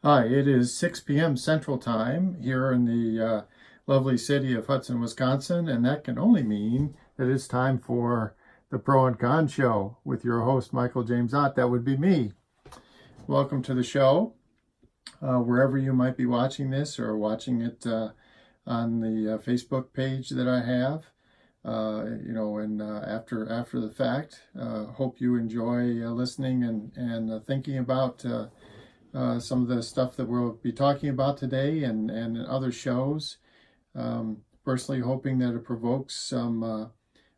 Hi, it is 6 p.m. Central Time here in the lovely city of Hudson, Wisconsin, and that can only mean that it's time for the Pro and Con Show with your host, Michael James Ott. That would be me. Welcome to the show, wherever you might be watching this or watching it on the Facebook page that I have. After the fact, hope you enjoy listening and thinking about some of the stuff that we'll be talking about today and in other shows. Personally hoping that it provokes some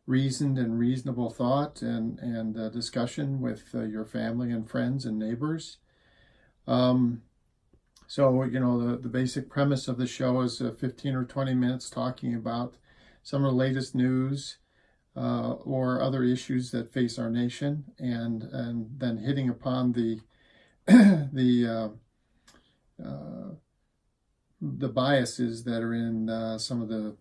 reasoned and reasonable thought and discussion with your family and friends and neighbors. The basic premise of the show is 15 or 20 minutes talking about some of the latest news or other issues that face our nation, and then hitting upon the biases that are in some of the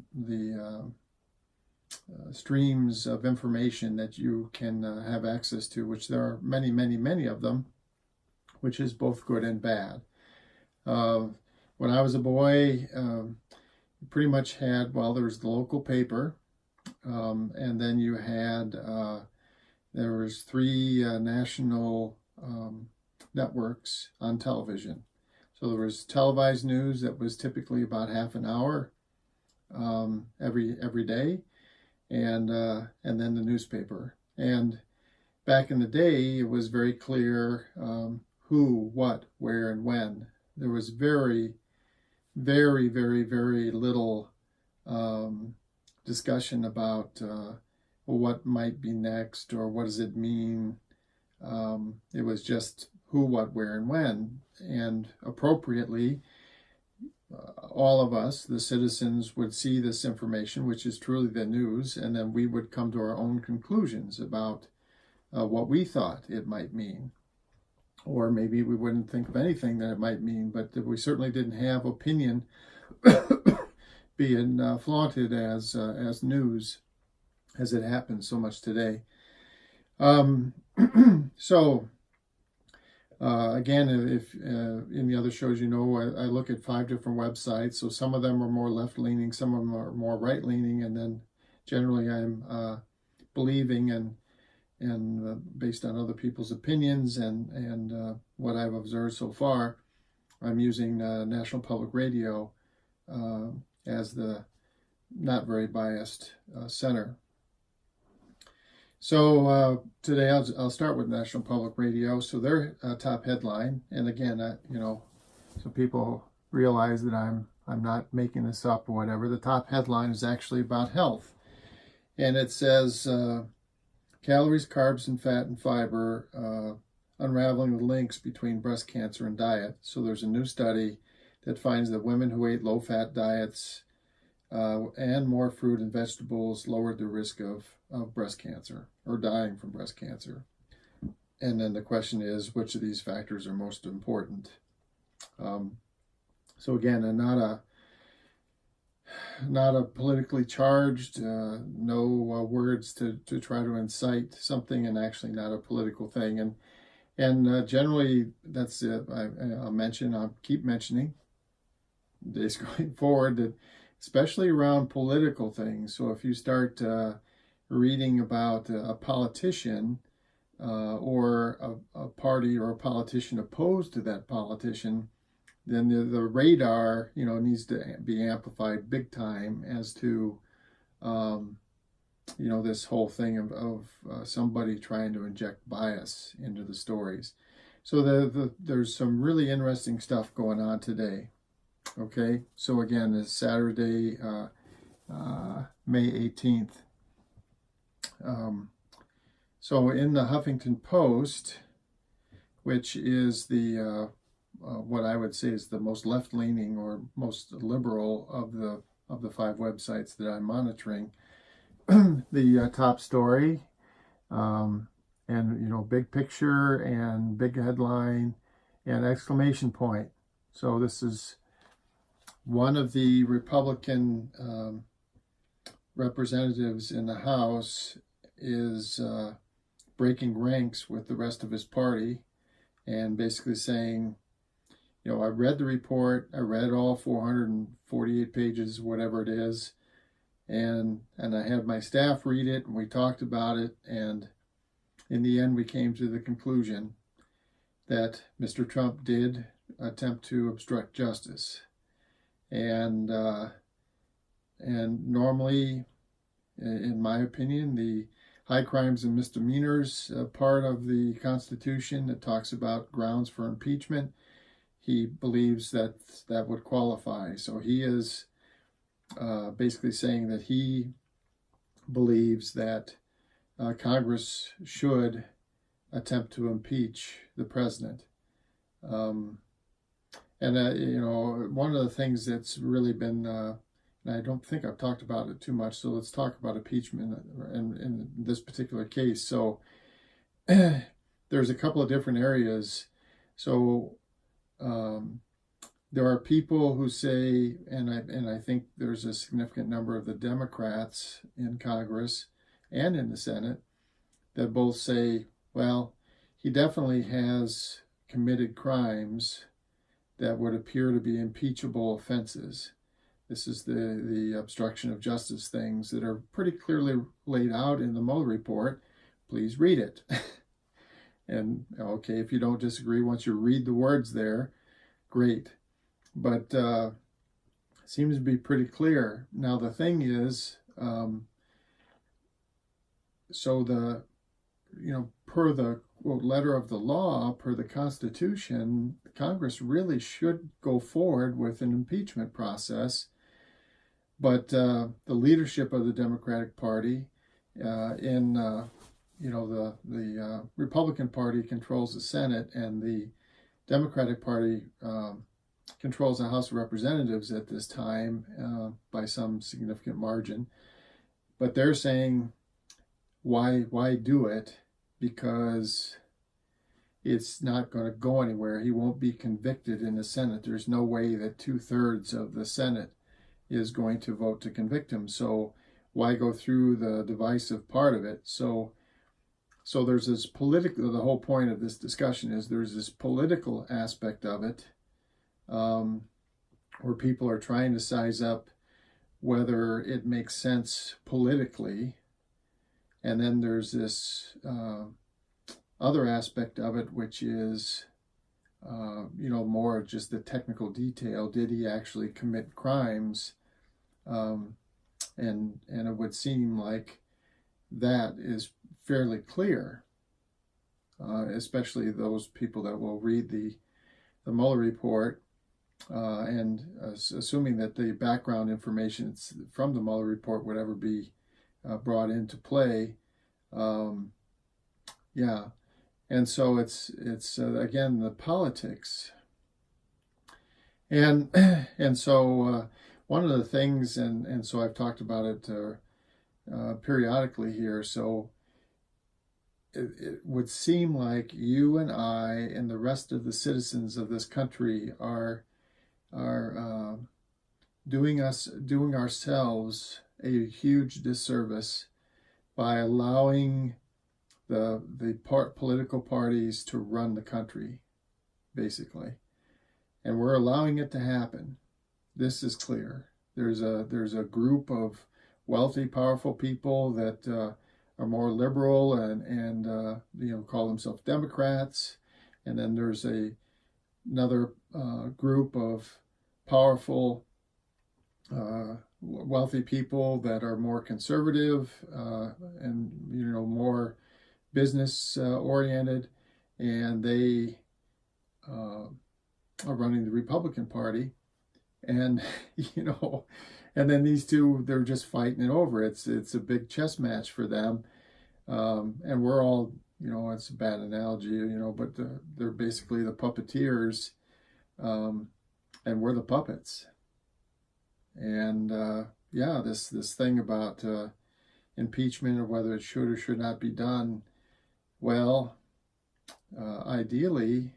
streams of information that you can have access to, which there are many, many, many of them, which is both good and bad. When I was a boy, you pretty much had, there was the local paper, and then you had, there was three national networks on television. So there was televised news that was typically about half an hour every day, and then the newspaper. And back in the day, it was very clear who, what, where, and when. There was very, very, very, very little discussion about what might be next or what does it mean. It was just who, what, where, and when. And appropriately, all of us, the citizens, would see this information, which is truly the news, and then we would come to our own conclusions about what we thought it might mean. Or maybe we wouldn't think of anything that it might mean, but we certainly didn't have opinion being flaunted as news, as it happens so much today. Again, if in the other shows, I look at 5 different websites. So some of them are more left-leaning, some of them are more right-leaning, and then generally I'm believing and based on other people's opinions and what I've observed so far, I'm using National Public Radio as the not very biased center. So today I'll start with National Public Radio. So their top headline, and again, so people realize that I'm not making this up or whatever. The top headline is actually about health, and it says calories, carbs, and fat and fiber, unraveling the links between breast cancer and diet. So there's a new study that finds that women who ate low-fat diets and more fruit and vegetables lowered the risk of breast cancer or dying from breast cancer. And then the question is, which of these factors are most important? So again, not a politically charged, no words to try to incite something, and actually not a political thing. And generally, that's it. I'll keep mentioning days going forward that, especially around political things. So if you start reading about a politician or a party or a politician opposed to that politician, then the radar, needs to be amplified big time as to, this whole thing of somebody trying to inject bias into the stories. So there's some really interesting stuff going on today. Okay, so again, it's Saturday, May 18th. So in the Huffington Post, which is the what I would say is the most left-leaning or most liberal of the 5 websites that I'm monitoring, the top story, and big picture and big headline and exclamation point. So this is one of the Republican representatives in the House is breaking ranks with the rest of his party and basically saying, I read the report. I read all 448 pages, whatever it is, and I had my staff read it, and we talked about it, and in the end, we came to the conclusion that Mr. Trump did attempt to obstruct justice, and normally, in my opinion, the high crimes and misdemeanors part of the Constitution that talks about grounds for impeachment, he believes that that would qualify. So he is basically saying that he believes that Congress should attempt to impeach the president. And one of the things that's really been, and I don't think I've talked about it too much, so let's talk about impeachment in this particular case. So there's a couple of different areas. So there are people who say, and I think there's a significant number of the Democrats in Congress and in the Senate that both say, well, he definitely has committed crimes that would appear to be impeachable offenses. This is the obstruction of justice things that are pretty clearly laid out in the Mueller report. Please read it. And okay, if you don't disagree, once you read the words there, great. But it seems to be pretty clear. Now the thing is, per the quote letter of the law, per the Constitution, Congress really should go forward with an impeachment process. But the leadership of the Democratic Party the Republican Party controls the Senate, and the Democratic Party controls the House of Representatives at this time by some significant margin. But they're saying, why do it? Because it's not going to go anywhere. He won't be convicted in the Senate. There's no way that 2/3 of the Senate is going to vote to convict him. So why go through the divisive part of it? So there's this political, the whole point of this discussion is there's this political aspect of it where people are trying to size up whether it makes sense politically. And then there's this other aspect of it, which is, more of just the technical detail. Did he actually commit crimes? And it would seem like that is fairly clear, especially those people that will read the Mueller report, and assuming that the background information from the Mueller report would ever be brought into play. And so it's again the politics, and so one of the things, and so I've talked about it periodically here. So it would seem like you and I and the rest of the citizens of this country are doing ourselves a huge disservice by allowing the political parties to run the country, basically, and we're allowing it to happen. This is clear. There's a group of wealthy, powerful people that are more liberal and call themselves Democrats, and then there's another group of powerful, wealthy people that are more conservative and more business oriented, and they are running the Republican Party, and and then these two, they're just fighting it over. It's a big chess match for them, and we're all, it's a bad analogy, but they're basically the puppeteers, and we're the puppets. And this thing about impeachment, or whether it should or should not be done, well, ideally,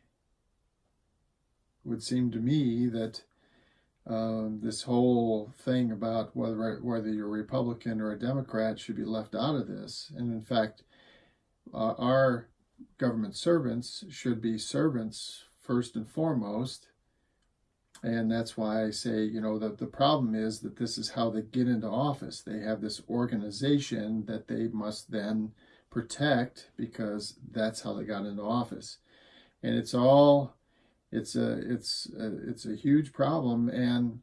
it would seem to me that this whole thing about whether you're a Republican or a Democrat should be left out of this. And in fact, our government servants should be servants first and foremost, And that's why I say, you know, the problem is that this is how they get into office. They have this organization that they must then protect because that's how they got into office. And it's a huge problem, and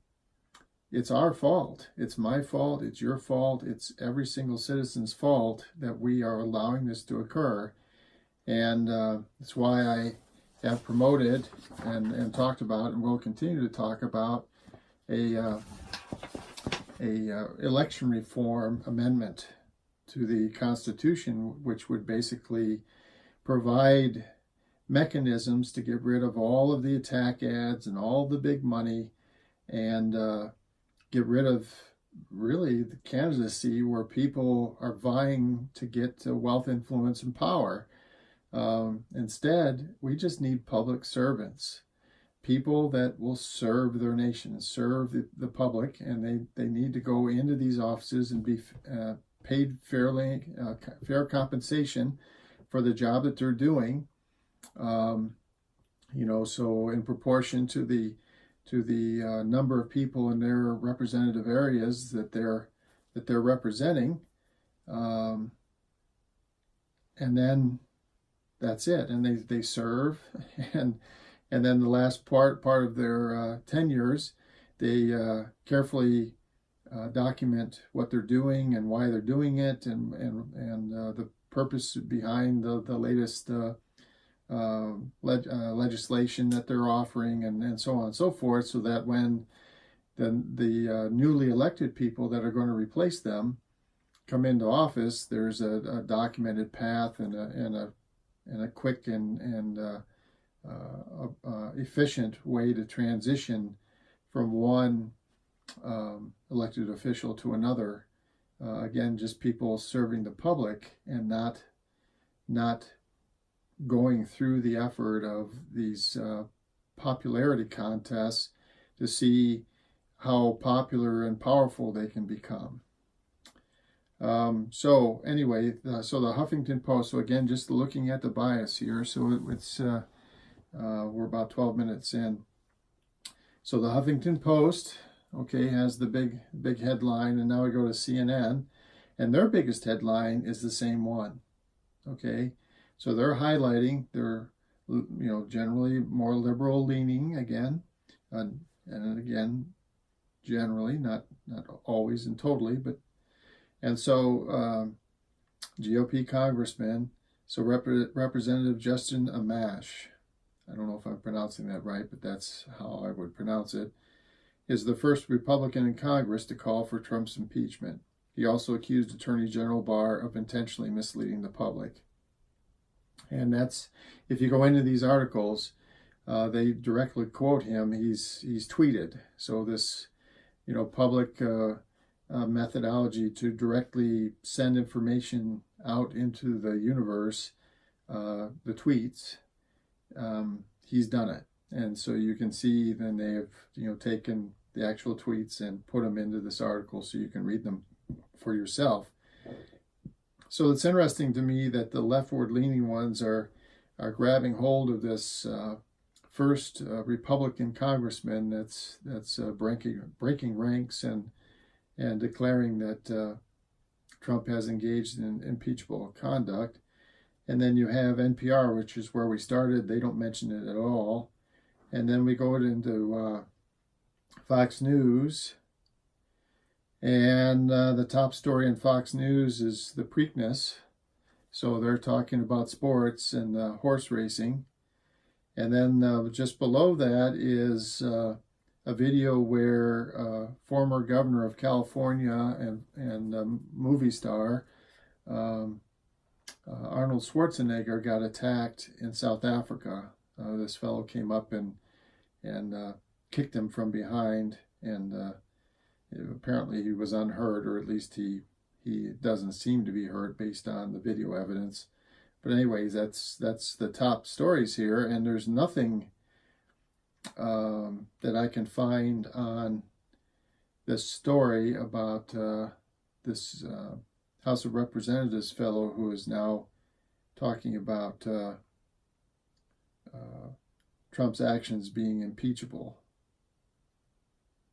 it's our fault. It's my fault. It's your fault. It's every single citizen's fault that we are allowing this to occur. And that's why I have promoted and talked about and will continue to talk about a election reform amendment to the Constitution, which would basically provide mechanisms to get rid of all of the attack ads and all the big money, and get rid of really the candidacy where people are vying to get wealth, influence, and power. Instead, we just need public servants, people that will serve their nation, serve the public, and they need to go into these offices and be paid fairly, fair compensation for the job that they're doing. You know, so in proportion to the number of people in their representative areas that they're representing, and then that's it. And they serve, and then the last part of their tenures, they carefully document what they're doing and why they're doing it, and the purpose behind the latest legislation that they're offering, and so on and so forth, so that when the newly elected people that are going to replace them come into office, there's a documented path and a quick and efficient way to transition from one elected official to another. Again, just people serving the public and not going through the effort of these popularity contests to see how popular and powerful they can become. So anyway, so the Huffington Post, so again, just looking at the bias here, so it's we're about 12 minutes in. So the Huffington Post, okay, has the big headline, and now we go to CNN, and their biggest headline is the same one, okay? So they're highlighting their, you know, generally more liberal leaning again, and again, generally, not always and totally, but, and so GOP congressman, so Representative Justin Amash, I don't know if I'm pronouncing that right, but that's how I would pronounce it, is the first Republican in Congress to call for Trump's impeachment. He also accused Attorney General Barr of intentionally misleading the public. And that's, if you go into these articles, they directly quote him. He's tweeted. So this, you know, public methodology to directly send information out into the universe, the tweets, he's done it. And so you can see then they have, you know, taken the actual tweets and put them into this article so you can read them for yourself. So it's interesting to me that the leftward-leaning ones are grabbing hold of this first Republican congressman that's breaking ranks and declaring that Trump has engaged in impeachable conduct. And then you have NPR, which is where we started. They don't mention it at all. And then we go into Fox News. And the top story in Fox News is the Preakness. So they're talking about sports and horse racing. And then just below that is a video where former governor of California and movie star Arnold Schwarzenegger got attacked in South Africa. This fellow came up and kicked him from behind, and apparently he was unhurt, or at least he doesn't seem to be hurt based on the video evidence. But anyways, that's the top stories here, and there's nothing that I can find on this story about this House of Representatives fellow who is now talking about Trump's actions being impeachable.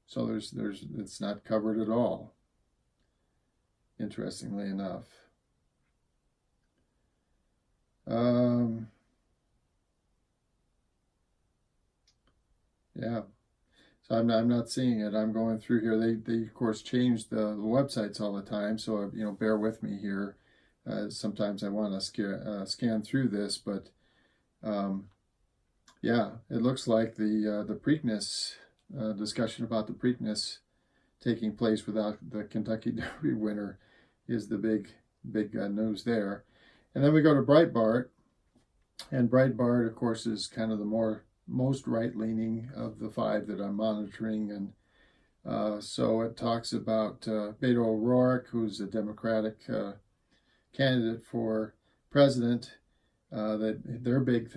So it's not covered at all, interestingly enough. Yeah. So I'm not seeing it. I'm going through here. They of course change the websites all the time, so bear with me here. Sometimes I want to scan through this, but yeah, it looks like the Preakness discussion about the Preakness taking place without the Kentucky Derby winner is the big news there. And then we go to Breitbart, and Breitbart, of course, is kind of the most right-leaning of the five that I'm monitoring, and so it talks about Beto O'Rourke, who's a Democratic candidate for president. That their big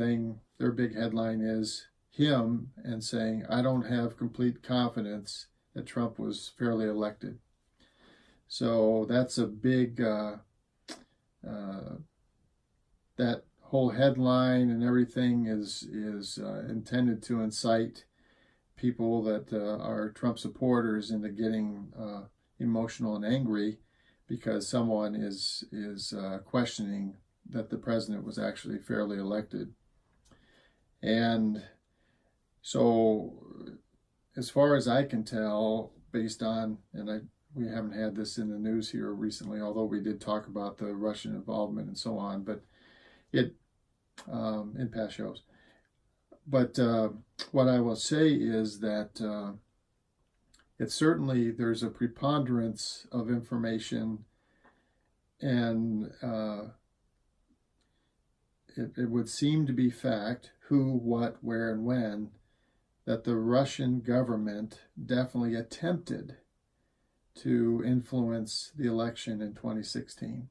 headline is him and saying, "I don't have complete confidence that Trump was fairly elected." So that's a big that whole headline and everything is intended to incite people that are Trump supporters into getting emotional and angry because someone is questioning that the president was actually fairly elected. And so, as far as I can tell, based on, we haven't had this in the news here recently, although we did talk about the Russian involvement and so on, but in past shows. But what I will say is that it's certainly, there's a preponderance of information, and it would seem to be fact, who, what, where, and when, that the Russian government definitely attempted to influence the election in 2016.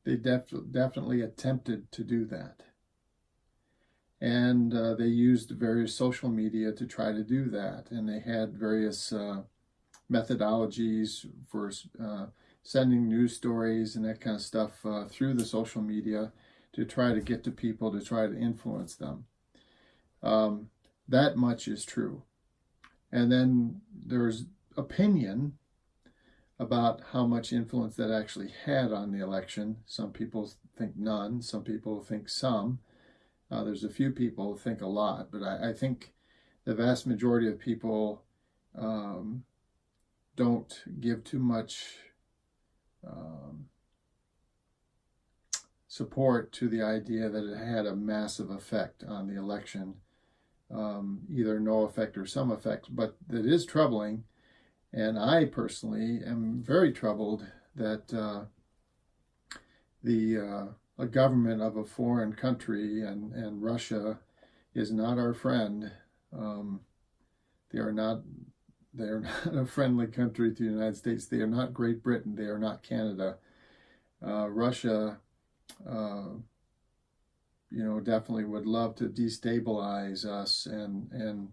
They definitely attempted to do that. And they used various social media to try to do that. And they had various methodologies for sending news stories and that kind of stuff through the social media to try to get to people, to try to influence them. That much is true. And then there's opinion about how much influence that actually had on the election. Some people think none, some people think some. There's a few people who think a lot, but I think the vast majority of people don't give too much support to the idea that it had a massive effect on the election, either no effect or some effect. But it is troubling, and I personally am very troubled that a government of a foreign country, and Russia is not our friend. They are not a friendly country to the United States. They are not Great Britain. They are not Canada. Russia, definitely would love to destabilize us and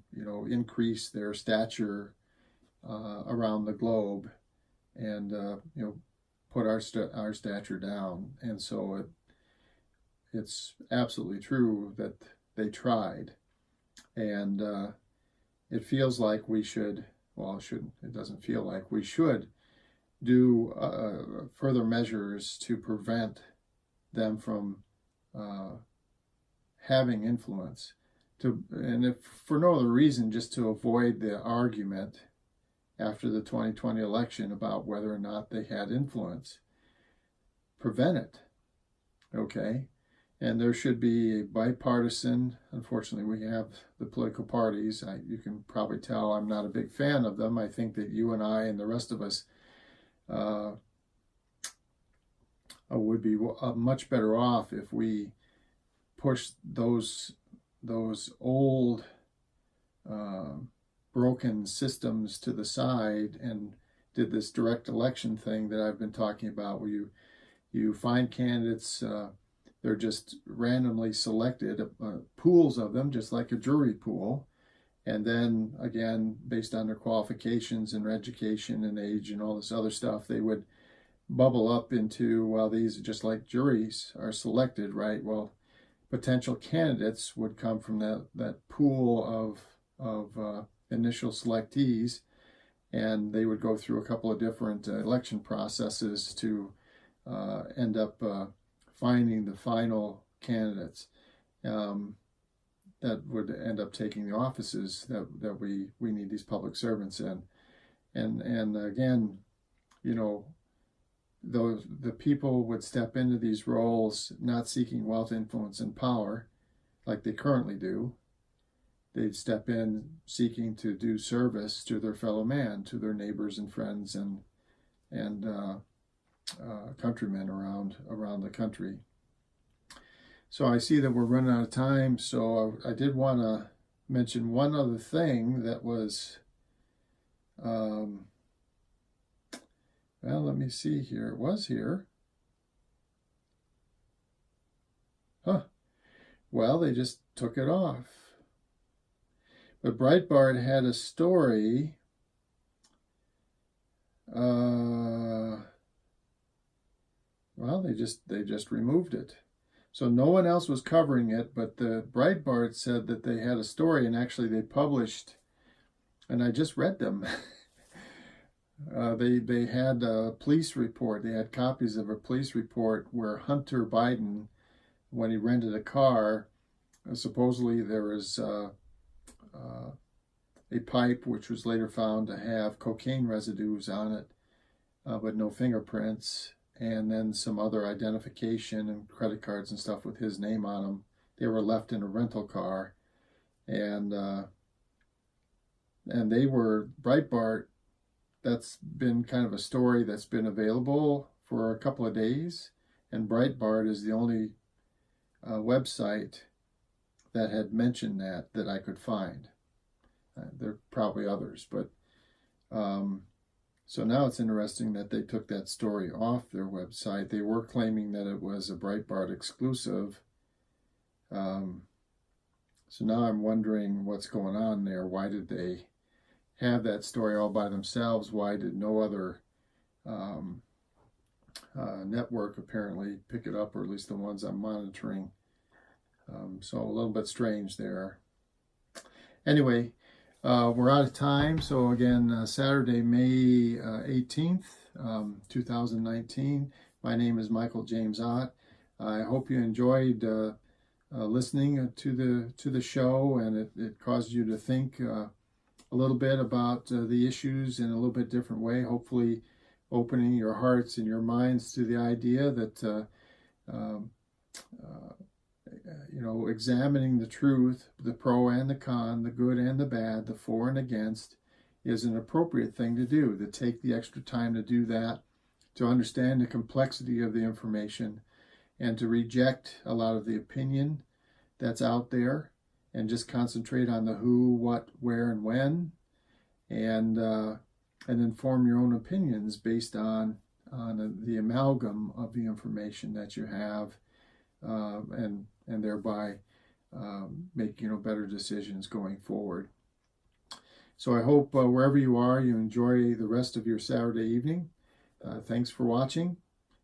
increase their stature around the globe, and put our stature down. And so it's absolutely true that they tried, and it feels like we should. Well, it doesn't feel like we should do further measures to prevent them from having influence, and if for no other reason, just to avoid the argument after the 2020 election about whether or not they had influence. Prevent it, okay? And there should be a bipartisan, unfortunately we have the political parties, you can probably tell I'm not a big fan of them. I think that you and I and the rest of us would be much better off if we pushed those old broken systems to the side and did this direct election thing that I've been talking about, where you find candidates, they're just randomly selected, pools of them, just like a jury pool, and then again, based on their qualifications and education and age and all this other stuff, they would bubble up into, well, these are just like juries are selected, right? Well, potential candidates would come from that pool of initial selectees, and they would go through a couple of different election processes to end up finding the final candidates that would end up taking the offices that we need these public servants in. And again, you know, the people would step into these roles not seeking wealth, influence, and power like they currently do. They'd step in seeking to do service to their fellow man, to their neighbors and friends and countrymen around the country. So I see that we're running out of time, so I did want to mention one other thing that was, well, let me see here. It was here. Huh. Well, they just took it off. But Breitbart had a story. Well, they just removed it. So no one else was covering it, but the Breitbart said that they had a story, and actually they published, and I just read them. They had a police report. They had copies of a police report where Hunter Biden, when he rented a car, supposedly there was a pipe which was later found to have cocaine residues on it, but no fingerprints, and then some other identification and credit cards and stuff with his name on them. They were left in a rental car, and they were Breitbart. That's been kind of a story that's been available for a couple of days, and Breitbart is the only website that had mentioned that I could find. There are probably others, but so now it's interesting that they took that story off their website. They were claiming that it was a Breitbart exclusive. So now I'm wondering what's going on there. Why did they have that story all by themselves? Why did no other network apparently pick it up, or at least the ones I'm monitoring? So a little bit strange there. Anyway, we're out of time. So again, Saturday, May 18th, 2019. My name is Michael James Ott. I hope you enjoyed listening to the show, and it caused you to think a little bit about the issues in a little bit different way. Hopefully, opening your hearts and your minds to the idea that examining the truth, the pro and the con, the good and the bad, the for and against, is an appropriate thing to do, to take the extra time to do that, to understand the complexity of the information, and to reject a lot of the opinion that's out there, and just concentrate on the who, what, where, and when, and then form your own opinions based on the amalgam of the information that you have, and thereby make better decisions going forward. So I hope wherever you are, you enjoy the rest of your Saturday evening. Thanks for watching,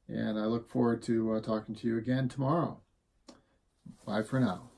and I look forward to talking to you again tomorrow. Bye for now.